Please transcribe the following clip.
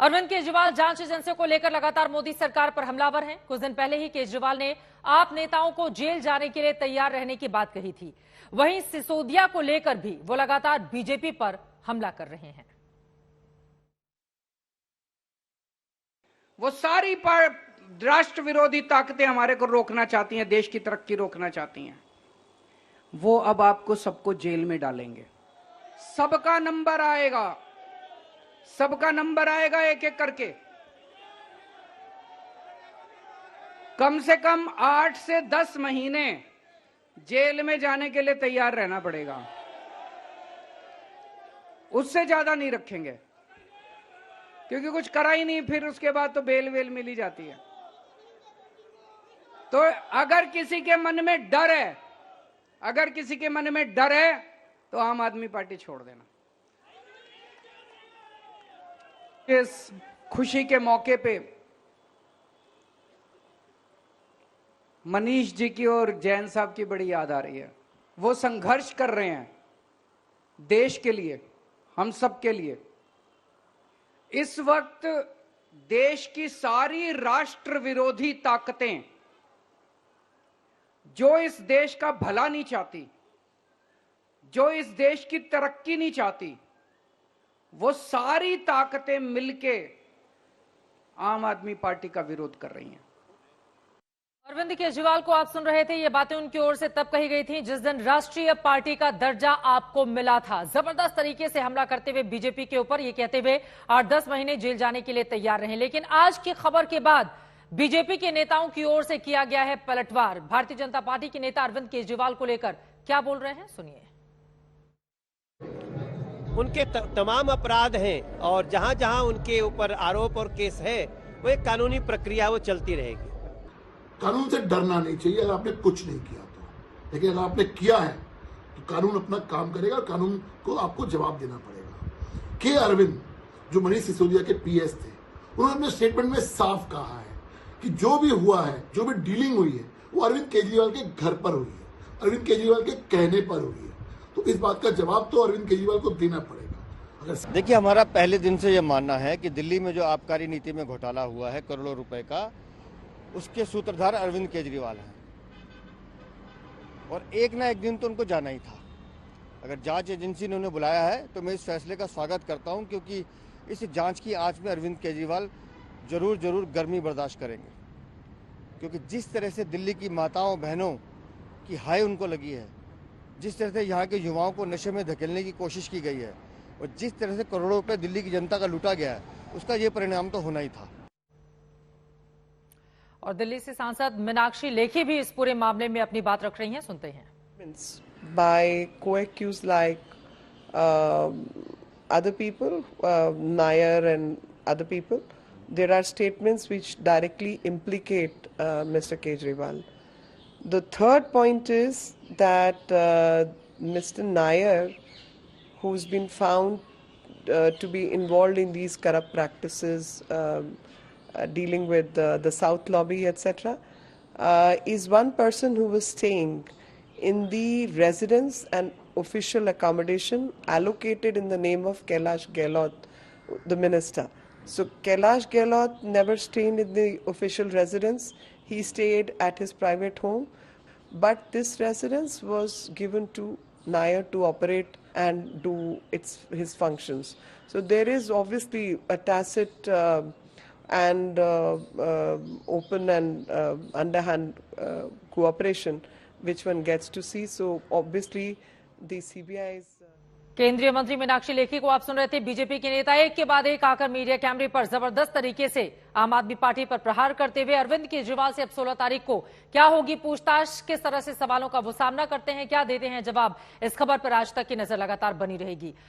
अरविंद केजरीवाल जांच एजेंसियों को लेकर लगातार मोदी सरकार पर हमलावर हैं। कुछ दिन पहले ही केजरीवाल ने आप नेताओं को जेल जाने के लिए तैयार रहने की बात कही थी। वहीं सिसोदिया को लेकर भी वो लगातार बीजेपी पर हमला कर रहे हैं। वो सारी राष्ट्र विरोधी ताकतें हमारे को रोकना चाहती हैं, देश की तरक्की रोकना चाहती हैं। वो अब आपको सबको जेल में डालेंगे। सबका नंबर आएगा, सबका नंबर आएगा एक एक करके। कम से कम 8 से 10 महीने जेल में जाने के लिए तैयार रहना पड़ेगा, उससे ज्यादा नहीं रखेंगे, क्योंकि कुछ करा ही नहीं, फिर उसके बाद तो बेल वेल मिली जाती है। तो अगर किसी के मन में डर है, अगर किसी के मन में डर है तो आम आदमी पार्टी छोड़ देना। इस खुशी के मौके पे मनीष जी की और जैन साहब की बड़ी याद आ रही है। वो संघर्ष कर रहे हैं देश के लिए, हम सब के लिए। इस वक्त देश की सारी राष्ट्र विरोधी ताकतें जो इस देश का भला नहीं चाहती, जो इस देश की तरक्की नहीं चाहती, वो सारी ताकतें मिलके आम आदमी पार्टी का विरोध कर रही हैं। अरविंद केजरीवाल को आप सुन रहे थे। ये बातें उनकी ओर से तब कही गई थी जिस दिन राष्ट्रीय पार्टी का दर्जा आपको मिला था। जबरदस्त तरीके से हमला करते हुए बीजेपी के ऊपर, ये कहते हुए 8-10 महीने जेल जाने के लिए तैयार रहे। लेकिन आज की खबर के बाद बीजेपी के नेताओं की ओर से किया गया है पलटवार। भारतीय जनता पार्टी के नेता अरविंद केजरीवाल को लेकर क्या बोल रहे हैं, सुनिए। उनके तमाम अपराध हैं और जहां जहां उनके ऊपर आरोप और केस है, वो एक कानूनी प्रक्रिया वो चलती रहेगी। कानून से डरना नहीं चाहिए अगर आपने कुछ नहीं किया तो, लेकिन अगर आपने किया है तो कानून अपना काम करेगा और कानून को आपको जवाब देना पड़ेगा। के अरविंद जो मनीष सिसोदिया के पीएस थे, उन्होंने अपने स्टेटमेंट में साफ कहा है कि जो भी हुआ है, जो भी डीलिंग हुई है, वो अरविंद केजरीवाल के घर पर हुई है, अरविंद केजरीवाल के कहने पर हुई है। तो इस बात का जवाब तो अरविंद केजरीवाल को देना पड़ेगा। देखिए, हमारा पहले दिन से यह मानना है कि दिल्ली में जो आबकारी नीति में घोटाला हुआ है करोड़ों रुपए का, उसके सूत्रधार अरविंद केजरीवाल हैं और एक ना एक दिन तो उनको जाना ही था। अगर जांच एजेंसी ने उन्हें बुलाया है तो मैं इस फैसले का स्वागत करता हूं, क्योंकि इस जांच की आंच में अरविंद केजरीवाल जरूर गर्मी बर्दाश्त करेंगे। क्योंकि जिस तरह से दिल्ली की माताओं बहनों की हाय उनको लगी है, जिस तरह से यहाँ के युवाओं को नशे में धकेलने की कोशिश की गई है और जिस तरह से करोड़ों रुपए दिल्ली की जनता का लूटा गया है, उसका ये परिणाम तो होना ही था। और दिल्ली से सांसद मीनाक्षी लेखी भी इस पूरे मामले में अपनी बात रख रही हैं, सुनते हैं। By co-accused like other people, Nair and other people, there are statements which directly implicate Mr. Kejriwal. The third point is that Mr. Nair, who's been found to be involved in these corrupt practices, dealing with the South lobby, etc., is one person who was staying in the residence and official accommodation allocated in the name of Kailash Gehlot, the minister. So Kailash Gehlot never stayed in the official residence. He stayed at his private home, but this residence was given to Nair to operate and do his functions. So there is obviously a tacit and open and underhand cooperation which one gets to see. So obviously the CBI is केंद्रीय मंत्री मीनाक्षी लेखी को आप सुन रहे थे। BJP के नेता एक के बाद एक आकर मीडिया कैमरे पर जबरदस्त तरीके से आम आदमी पार्टी पर प्रहार करते हुए अरविंद केजरीवाल से अब 16 तारीख को क्या होगी पूछताछ, किस तरह से सवालों का वो सामना करते हैं, क्या देते हैं जवाब, इस खबर पर आज तक की नजर लगातार बनी रहेगी।